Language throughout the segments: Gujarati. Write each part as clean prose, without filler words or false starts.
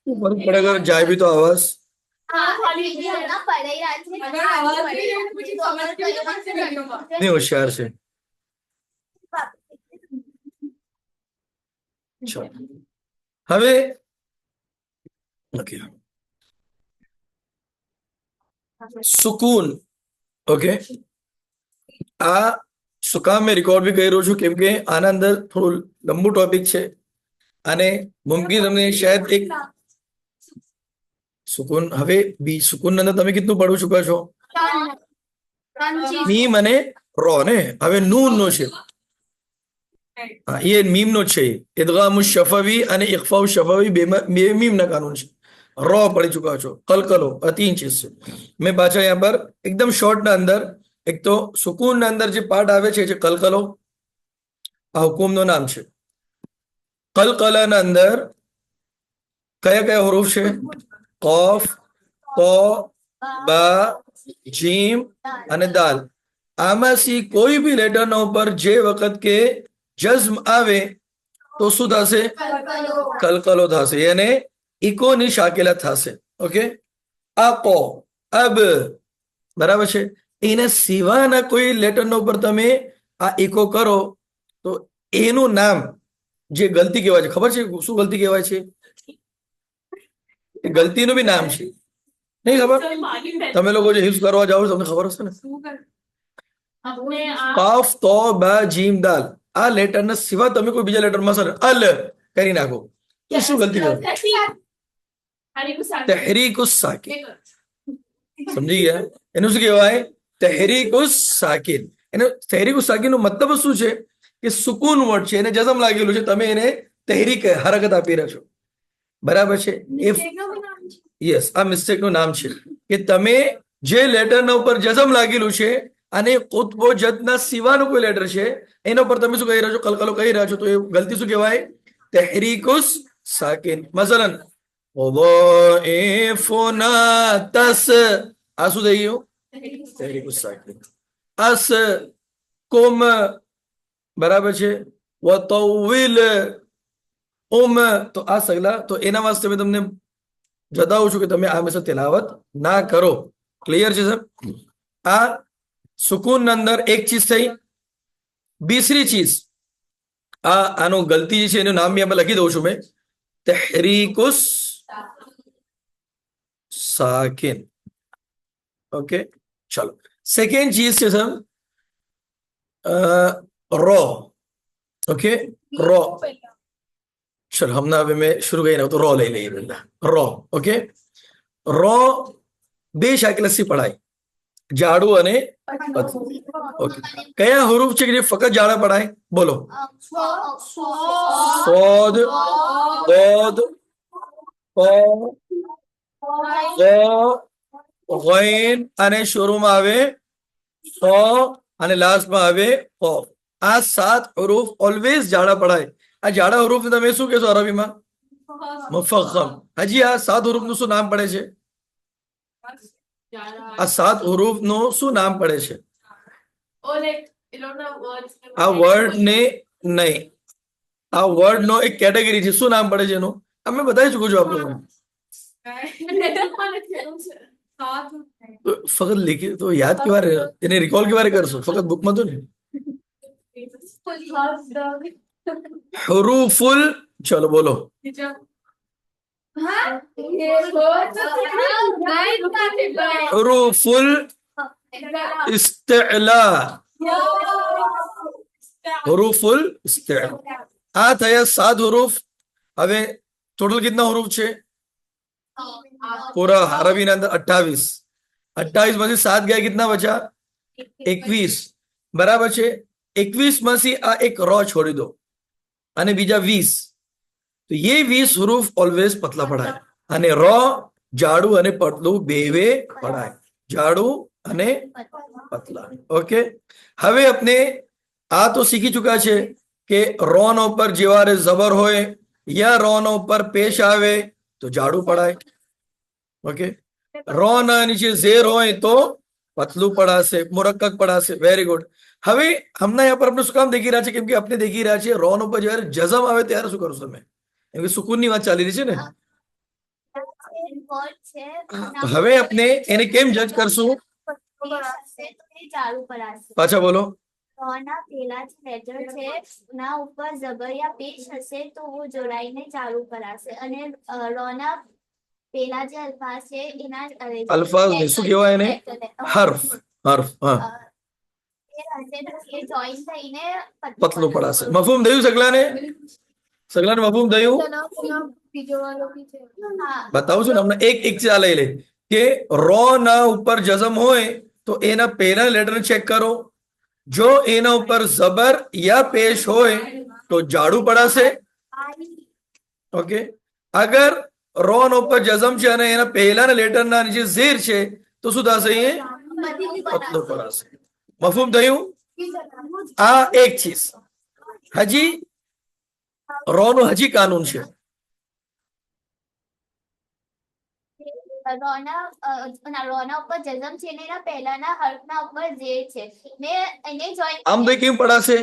फर्क पड़ेगा जाए भी तो आवाज नहीं होशियार से હવે ઓકે સુકૂન ઓકે આ શું કામ મેં રેકોર્ડ બી કરી રહ્યો છું કેમ કે આના અંદર થોડું લંબુ ટોપિક છે અને મુમકિન તમને શાયદ એક સુકૂન હવે બી સુકૂન અંદર તમે કેટલું પડવું ચૂક્યા છો મીમ અને રો ને હવે નૂન નો છે ये मीम નો છે ઇદગામ શફવી અને ઇખફા શફવી બે મીમ ના કાનૂન છે રો પડી ચુકા છો કલકલો આ तीन चीज છે મેં પાછા यहाँ पर एकदम शॉर्ट ના અંદર એક તો સુકૂન ના અંદર જે પાર્ટ આવે છે જે કલકલો આ હુકુમ નું નામ છે કલકલા ના અંદર કયા કયા હરુફ છે કફ તો બા જીમ અને દાલ આમાંથી કોઈ બી લેટર ના ઉપર જે વખત કે જઝમ આવે તો શું થશે કલકલો થશે અને ઇકોની શાકિલા થશે ઓકે આ કો અબ બરાબર છે એના સિવાયના કોઈ લેટરના ઉપર તમે આ ઇકો કરો તો એનું નામ જે ગલતી કહેવાય છે ખબર છે શું ગલતી કહેવાય છે એ ગલતીનું બી નામ છે નહીં ખબર તમે લોકો જે હિફ્ઝ કરવા જાઓ તમને ખબર હશે ને કાફ તો બા જીમ દાલ આ લેટરના સિવાય તમે કોઈ બીજા લેટરમાં સર અલ કરી નાખો તો શું ગલતી કરો તહરીકુસ સાકિન સમજી ગયા એનું શું કહેવાય તહરીકુસ સાકિન એનો તહરીકુસ સાકિન નો મતલબ શું છે કે સુકૂન વર્ડ છે એને જઝમ લાગેલું છે તમે એને તહરીક હરકત આપી રહ્યા છો બરાબર છે યસ આ મિસ્ટેક નું નામ છે કે તમે જે લેટરના ઉપર જઝમ લાગેલું છે અને કુતબો જદના સિવાનું કોઈ લેટર છે એના ઉપર તમે શું કહી રહ્યા છો કલકલો કહી રહ્યા છો તો એ ગલતી શું કહેવાય તહરીકુસ સાકિન મસલન વદાઇફુના તસ આ શું થઈ ગયું તહરીકુસ સાકિન અસ કુમ બરાબર છે વતવિલ તો આ સગલા તો એના વાસ્તે મેં તમને જતાવું છું કે તમે આ હંમેશા તિલાવત ના કરો ક્લિયર છે સર આ સુકૂન અંદર એક ચીજ થઈ બીસરી ચીજ આનો ગલતી છે એનું નામ બી આપણે લખી દઉં છું મેં તહરીકુસ સાકિન ઓકે ચલો સેકન્ડ ચીજ છે સર રો ઓકે રો चलो हमने अभी मैं शुरू गई ना तो रॉ ले ली रॉ ओके रॉ બે શાકિલસી પડાય જાડુ અને ઓકે કયા હરુફ છે કે જે ફક્ત જાડા પડાય બોલો સોદ દોદ કો ગૈન અને શરૂમાં આવે સો અને લાસ્ટમાં આવે કોફ આ 7 હરુફ ઓલવેઝ જાડા પડાય આ જાડા હરુફ તમે શું કહેશો અરબીમાં મુફખ્ખમ હજી આ 7 હરુફ નું શું નામ પડે છે આ 7 હરુફ નું શું નામ પડે છે આ વર્ડ ને નહીં આ વર્ડ નો એક કેટેગરી છે શું નામ પડે છે એનું અમે બતાવી ચૂકું છું આપણે ફક્ત લીખી તો યાદ કેવા રહે એને રિકોલ કેવા કરશો ફક્ત બુકમાં તો નહીં હુરુફુલ ચલો બોલો હુરુફુલ ઇસ્તિલા હુરુફુલ ઇસ્તિલા આ થયા 7 હુરુફ હવે ટોટલ કેટલા હુરુફ છે પૂરા અરબી ના અંદર 28 માંથી 7 ગયા કેટલા બચ્યા 21 બરાબર છે 21 માંથી આ એક રો છોડી દો અને બીજા 20 તો ये 20 हुरूफ ऑलवेज पतला पढ़ा है અને રો જાડું અને પતલું બેવે પડાય જાડું અને પતલા ઓકે હવે આપણે આ તો શીખી ચુક્યા છે કે રો નો ઉપર જેવારે જબર હોય યા રો નો ઉપર પેશ આવે તો જાડું પડાય ઓકે રો ના નીચે ઝેર હોય તો પતલું પડાશે મુરક્કક પડાશે વેરી ગુડ હવે હમણાં यहाँ पर આપણે શું કામ દેખી રહ્યા છે કેમ કે આપણે દેખી રહ્યા છીએ રો નો ઉપર જ્યારે જઝમ આવે ત્યારે શું કરશો તમે એમ કે સુકૂનની વાત ચાલી રહી છે ને. વર્ડ છે તો હવે આપણે એને કેમ જજ કરશું? હશે તો એ ચાલુ કરાશે. પાછા બોલો. રોના પેલા જે લેટર છે ના ઉપર જબર યા પેશ હશે તો वो જોડાઈને ચાલુ કરાશે અને રોના પેલા જે અલ્ફાઝ છે એના અલ્ફાઝ ને શું કહેવાય એને? હર્ફ. હર્ફ, હા. હશે તો એ જોઈન થઈને પતલું પડાશે. મફહૂમ થયું સગલાને? સગલાને મફહૂમ થયું? બતાવું છું ને હમણાં એક એક ચા લઈ લે કે રો ના ઉપર જઝમ હોય તો એના પહેલા લેટર ચેક કરો. જો એના ઉપર જબર યા પેશ હોય તો જાડું પડાશે. ઓકે. અગર રો ના ઉપર જઝમ છે અને એના પહેલાના લેટરના નીચે ઝેર છે તો શું થશે? એ પતલું પડાશે. મફહૂમ થયું? આ એક ચીજ. હજી રો નું હજી કાનૂન છે. રોના ઉપર જઝમ છે ને એના પહેલાના હર્ફના ઉપર ઝેર છે મેં એને જોઈન આમ તો કેમ પડાશે?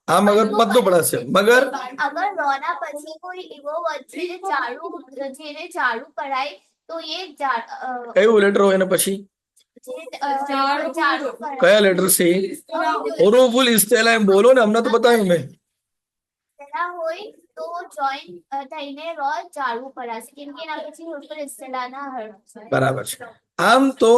આમ અગર પતલું પડાશે મગર અગર રોના પછી કોઈ એવો વર્ડ છે જેને ચાલુ કરાય તો એ કયું લેટર હોય એના પછી? ચાલુ કયા લેટર છે? હુરુફુલ ઇસ્તિલા એમ બોલો ને, હમણાં તો બતાવ્યું મેં. હોય તો જોઈન થઈને રો ચાલુ કરાશે કેમ કે એના પછી હુરુફુલ ઇસ્તિલાના હર્ફ છે. બરાબર છે. આમ તો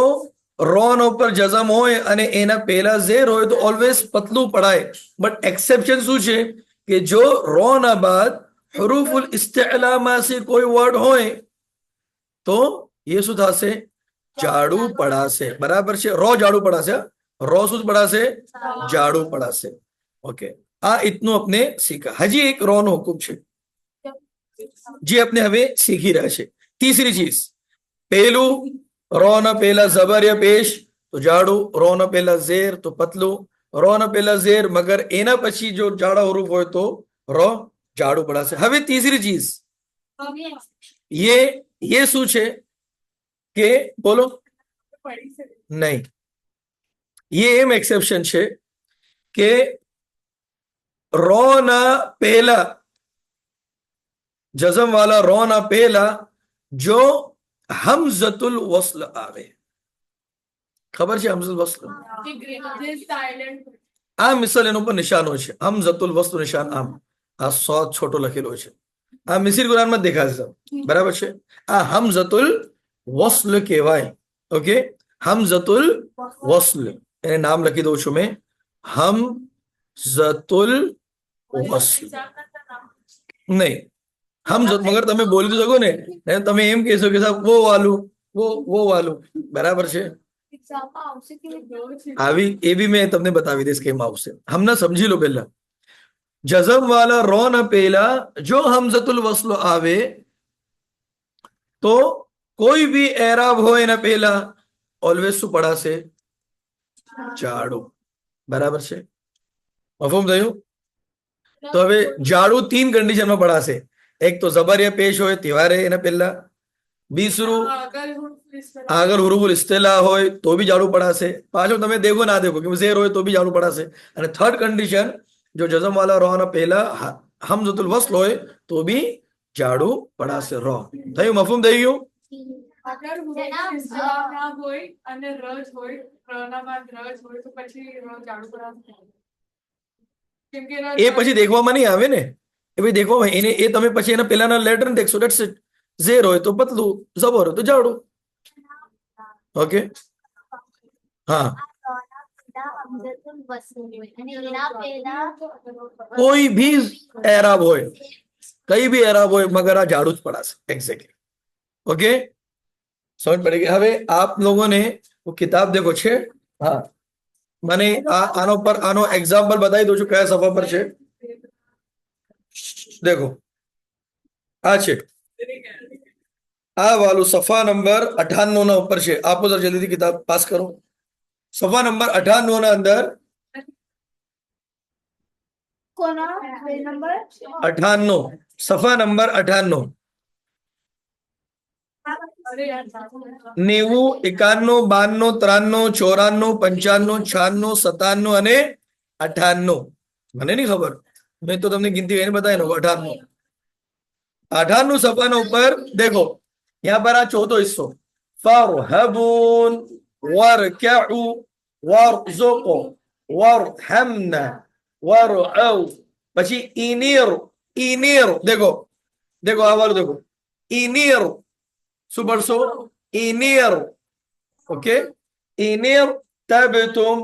રો ના ઉપર જઝમ હોય અને એના પહેલા ઝેર હોય તો ઓલવેઝ પતલું પડાય. બટ એક્સેપ્શન શું છે કે જો રો ના બાદ હુરુફુલ ઇસ્તિલા માં से કોઈ વર્ડ હોય તો એ શું થશે? જાડું પડાશે. બરાબર છે. રો જાડું પડાશે. રો શું પડાશે? જાડું પડાશે. ઓકે. આ ઇતનું આપણે શીખા. હજી એક રો નો હુકમ છે જે આપણે હવે શીખી રહ્યા છે. तीसरी चीज, पहलू रो न पहला जबर या पेश तो जाड़ू, रो न पहला जेर तो पतलू, रो न पहला जेर मगर एना પછી જો જાડા હરુફ હોય તો રો જાડું પડાશે. હવે तीसरी चीज ये શું છે કે બોલો નહીં, ये એમ એક્સેપ્શન છે કે રો ના પહેલા जज़म वाला रो ना पहला जो हमजतुल वस्ल आवे. खबर છે हमजतुल वस्ल? આ મિસલ એના ઉપર નિશાનો છે. हमजतुल वस्ल નિશાન આમ આ સોદ છોટો લખેલો છે. આ મિસિર કુરાનમાં દેખાશે. બરાબર છે. આ हमजतुल वस्ल કહેવાય. ઓકે. हमजतुल वस्ल એને નામ લખી દઉં છું મેં. हमजतुल वस्ल નહીં हम मगर તમે બોલી તો શકો ને, તમે એમ કહેશો કે સાહેબ वो वालू બરાબર છે. આવી એ બી મેં તમને બતાવી દઈશ કેમ આવશે. હમણાં સમજી લો. પહેલા જઝમ વાલા રો ના પહેલા જો हमजतुल वस्ल આવે તો કોઈ બી એરાબ હોય એના પહેલા ઓલવેઝ શું પડાશે? જાડું. બરાબર છે. મફહૂમ થયું? તો હવે જાડું 3 કન્ડિશનમાં પડાશે. एक तो जबर या पेश हो तिवारे एना पहला, बीसरू अगर हुरूफुल इस्तिला होय तो भी जाड़ू पड़ासे. पाछो તમે देखो ना देखो कि ज़ेर होय तो भी जाड़ू पड़ासे. અને थर्ड कंडीशन जो जज़म वाला रो ना पहला हमजतुल वस्ल होय तो भी जाड़ू पड़ासे. रो થયું? મફહૂમ થઈ ગયું? અગર ના હોય અને રજ હોય, રના બાદ રજ હોય તો પછી રો ચાલુ કરાશે કેમ કે એ પછી દેખવામાં નહીં આવે ને. એ ભાઈ દેખો એને એ તમે પછી એના પહેલાના લેટર ને દેખશો. That's it. ઝેર હોય તો પતલું, જબર હોય તો જાડું. ઓકે. હા. કોઈ भी एराब હોય, કઈ भी एराब હોય मगर આ જાડું જ પડાશે. એક્ઝેક્ટલી. ओके. समझ पड़ेगी? હવે आप लोगों ने वो किताब देखो છે. હા મને આનો પર આનો એક્ઝામ્પલ બતાવી દઉં છું કયા સફા પર છે. देखो आ છે આ વાળું સફા નંબર 98 ના ઉપર છે. આપો સર જલ્દીથી કિતાબ પાસ કરો. સફા નંબર 98 ના અંદર 98 સફા નંબર 98 90, 91, 92, 93, 94, 95, 96, 97 અને 98. મને નહીં ખબર, મેં તો તમને ગિનતી એને બતાવી 98. 18 સફાના ઉપર देखो यहाँ पर आ चौथो हिस्सो फरहबून वरकऊ वरजुकु वरहमना वरऔ પછી ઇનીર ઇનીર देखो देखो આ વાળું देखो ઇનીર શું પડશો ઇનીર ઓકે ઇનીર તબતુમ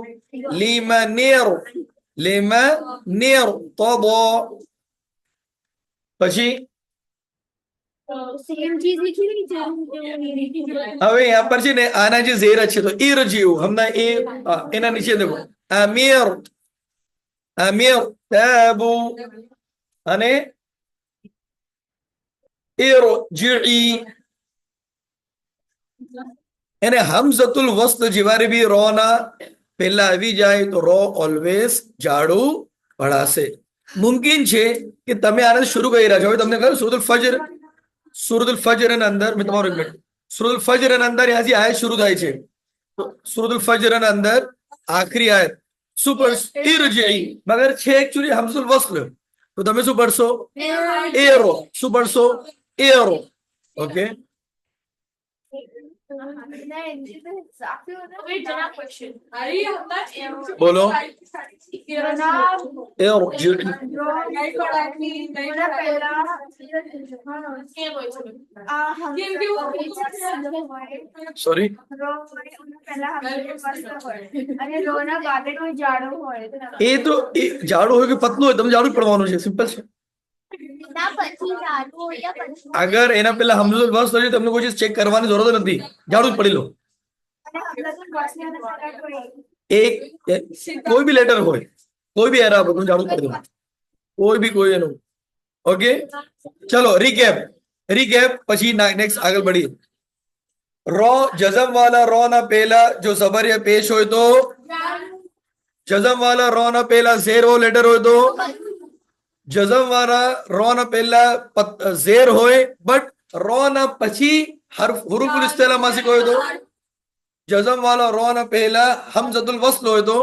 લીમનીર તદો પછી सेम चीज लिखी હવે यहाँ पर છે ને આના જે ઝેર છે તો ઇરજીઉ હમણાં એ એના નીચે देखो અમીર અમીર તાબુ અને ઇરજીઈ એને હમઝતુલ વસ્ત જેવારે બી રો ના પહેલા આવી જાય તો રો ઓલવેઝ જાડું પડાશે મુમકિન છે કે તમે આને શરૂ કરી રહ્યા છો હવે તમને કહ્યું સૂરતુલ ફજર ની અંદર મેં તમારું એક મિનિટ સૂરતુલ ફજર ની અંદર ત્યાંથી આયત શરૂ થાય છે તો સૂરતુલ ફજર ની અંદર આખરી આયત શું પડશે ઇરજી મગર છે એકચ્યુઅલી હમઝુલ વસ્લ તો તમે શું પડશો એરો શું પડશો એરો ઓકે બોલો સોરી એ તો જાડું હોય કે પતલું હોય તમે જાડું જ પડવાનું છે સિમ્પલ છે અગર એના પહેલા હમઝુલ વસ્ત હોય તમને કોઈ ચીજ ચેક કરવાની જરૂર નથી જાડું જ પડી લો એક કોઈ બી લેટર હોય કોઈ બી એરા તમે જાડું પડી દો કોઈ એનું ઓકે ચલો રીકેપ પછી નેક્સ્ટ આગળ बढ़िए રો જઝમ વાલા રો ના પહેલા જો ઝબર या पेश હોય તો જઝમ વાલા રો ના પહેલા ઝેરો લેટર હોય તો જઝમ વાળા રો ના પહેલા ઝેર હોય બટ રો ના પછી હુરુફુલ ઇસ્તિલા માસિક હોય તો જઝમ વાળા રો ના પહેલા હમઝતુલ વસ્લ હોય તો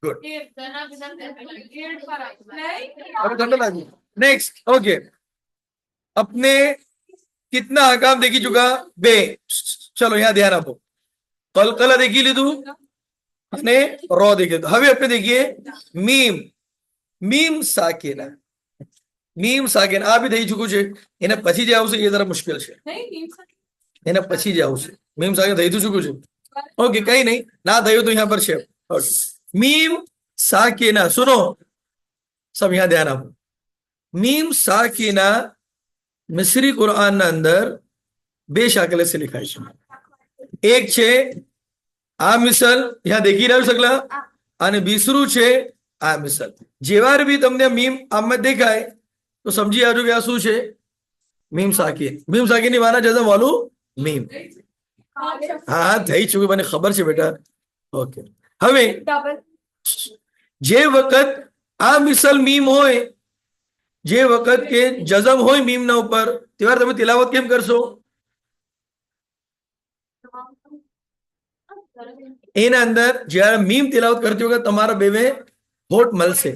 ગુડ अभी ठंडा लगी नेक्स्ट ओके अपने कितना हकाम देखी चुका बे चलो यहाँ ध्यान आपो कलकला देखी लीधु અને રો देखी હવે આપણે देखिए મીમ સાકિના આ બી થઈ ચૂક્યું છે એને પછી જે આવશે એ જરા મુશ્કેલ છે એને પછી જે આવશે મીમ સાકિન થઈ ચૂક્યું છે ઓકે કઈ નહીં ના થયું તો यहाँ पर છે मीम साकिना सुनो सब यहाँ ध्यान आपो मीम साकिना मिस्री कुरान ना अंदर બે શાકલે से लिखाય છે એક છે આ મિસલ यहाँ देखी રહ્યો સગલા અને બીસરું છે આ મિસલ જેવાર બી તમને મીમ આમાં દેખાય તો સમજી આવજો કે આ શું છે મીમ સાકિન ની માના જઝમ વાળું મીમ હા થઈ ચૂક્યું મને ખબર છે બેટા ઓકે હવે જે વખત આ મિસલ મીમ હોય જે વખત કે જઝમ હોય મીમ ના ઉપર તેવાર તમે તિલાવત કેમ કરશો એના અંદર જ્યારે મીમ તિલાવત કરતી વખત તમારા બેવે હોઠ મળશે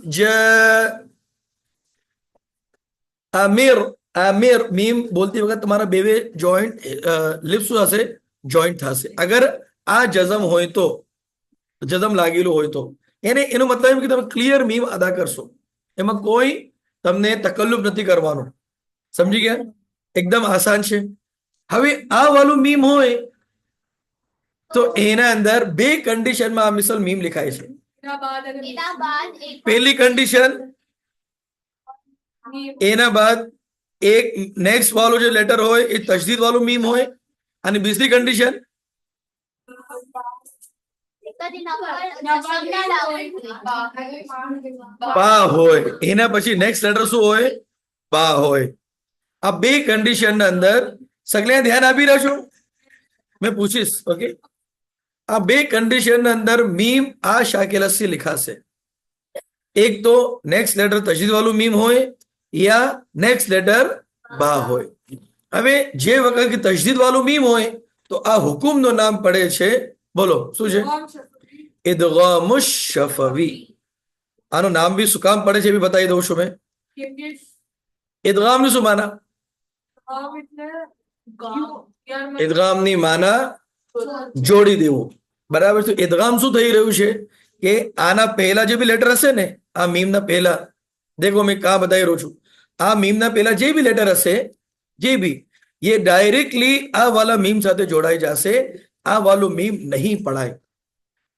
જ આમિર મીમ બોલતી વખત તમારા બેવે જોઈન્ટ લિપ્સ હશે જોઈન્ટ થશે અગર આ જઝમ હોય તો જઝમ લાગેલું હોય તો એનો મતલબ એમ કે તમે ક્લિયર મીમ અદા કરશો એમાં કોઈ તમને તકલ્લુફ નથી કરવાનો સમજી ગયા એકદમ આસાન છે હવે આ વાળું મીમ હોય તો એના અંદર બે કન્ડિશનમાં આ મિસલ મીમ लिखाય છે પહેલી કન્ડિશન એના બાદ એક નેક્સ્ટ વાળું જે લેટર હોય એ તજદીદ વાળું મીમ હોય અને બીજી કન્ડિશન બા હોય એના પછી નેક્સ્ટ લેટર શું હોય બા હોય આ બે કન્ડિશન ના અંદર સગલે ધ્યાન આપી રહ્યા છો मैं पूछीश ओके आ बे कंडीशन अंदर मीम आ शाकिला से लिखा से एक तो नेक्स्ट लेटर तजदीद वालू मीम होए या नेक्स्ट लेटर बा होए હવે જે વખત કે તજદીદ વાળું મીમ હોય તો આ હુકુમ નું નામ પડે છે બોલો શું છે ઇદગામુશ શફવી આનું નામ બી શું કામ પડે છે એ બી બતાવી દઉં છું મેં કેમ કે ઇદગામની શું માના? ગામ એટલે ગામ યાર ઇદગામની માના જોડી દેવું. બરાબર છે. ઇદગામ શું થઈ રહ્યું છે કે આના પહેલા જે બી લેટર હશે ને, આ મીમના પહેલા, દેખો મેં કા બતાવી રહ્યો છું, આ મીમના પહેલા જે બી લેટર હશે, જે બી, ये डायरेक्टली આ વાલા મીમ સાથે જોડાઈ જશે. આ વાલું મીમ નહીં પડાય,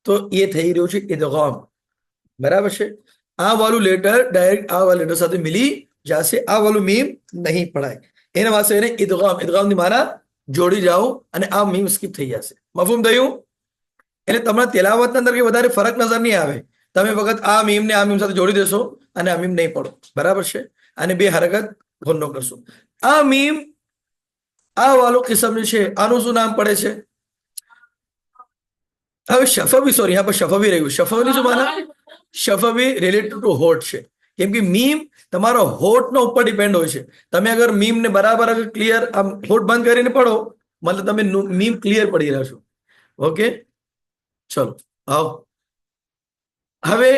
તો એ થઈ રહ્યું છે ઇદગામ. બરાબર છે. આ વાલું લેટર ડાયરેક્ટ આ વાલા લેટર સાથે મિલી જશે, આ વાલું મીમ નહીં પડાય. એના વાસ્તે એને ઇદગામ, ઇદગામની માના જોડી જાઓ અને આ મીમ સ્કીપ થઈ જશે. મફહૂમ થયું? એટલે તમને તેલાવતના અંદર કે વધારે ફરક નજર નહીં આવે. તમે વખત આ મીમને આ મીમ સાથે જોડી દેશો અને આ મીમ નહીં પડો. બરાબર છે. અને બે હરકત ગુન્નો કરશો. આ મીમ, આ વાલો કિસ્મ જે છે, આનું શું નામ પડે છે? હવે શફવી, સોરી, यहाँ पर શફવી રહ્યું. શફવની શું માના? શફવી રિલેટેડ ટુ હોઠ છે. કેમ કે મીમ તમારો હોઠનો ઉપર ડિપેન્ડ હોય છે. તમે અગર મીમને બરાબર અગર ક્લિયર આમ હોઠ બંધ કરીને પડો, મતલબ તમે મીમ ક્લિયર પડી રહ્યા છો. ઓકે, ચલો આવો. હવે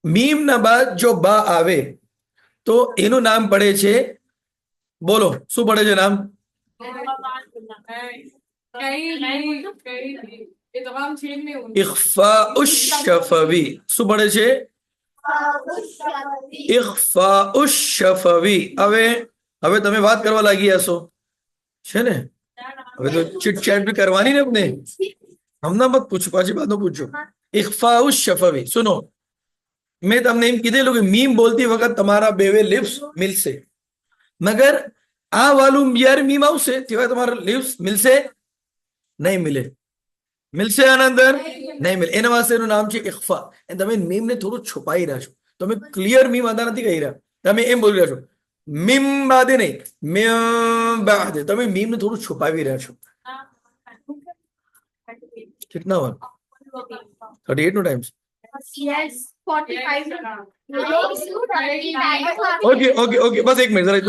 મીમના બાદ જો બા આવે તો એનું નામ પડે છે, બોલો શું પડે છે નામ? એ તમામ છે ને ઇખ્ફાઉ શફવી. શું પડે છે? ઇખ્ફાઉ શફવી. હવે તમે વાત કરવા લાગી હશો છે ને? હવે તો ચીટ ચેટ બી કરવાની ને આપને. હમણાં મત પૂછો, પાછી બાદ પૂછો. ઇખ્ફાઉ શફવી. સુનો, મેં તમને એમ કીધેલું કે મીમ બોલતી વખત તમારા બેવે લિપ્સ મિલશે, મગર આ વાલું જ્યારે મીમ આવશે ત્યારે તમારા લિપ્સ મિલશે નહીં મિલે. મિલશે આના અંદર? નહીં મિલે. એના વાસ્તે એનું નામ છે ઇખ્ફા. અને તમે મીમને થોડું છુપાઈ રહ્યા છો. તમે ક્લિયર મીમ અદા નથી કહી રહ્યા. તમે એમ બોલી રહ્યા છો મીમ બાદે નહીં, મીમ બાદે. તમે મીમને થોડું છુપાવી રહ્યા છો. कितना हुआ? 38 no times. Yes, 45. Okay okay okay, बस एक मिनट जरा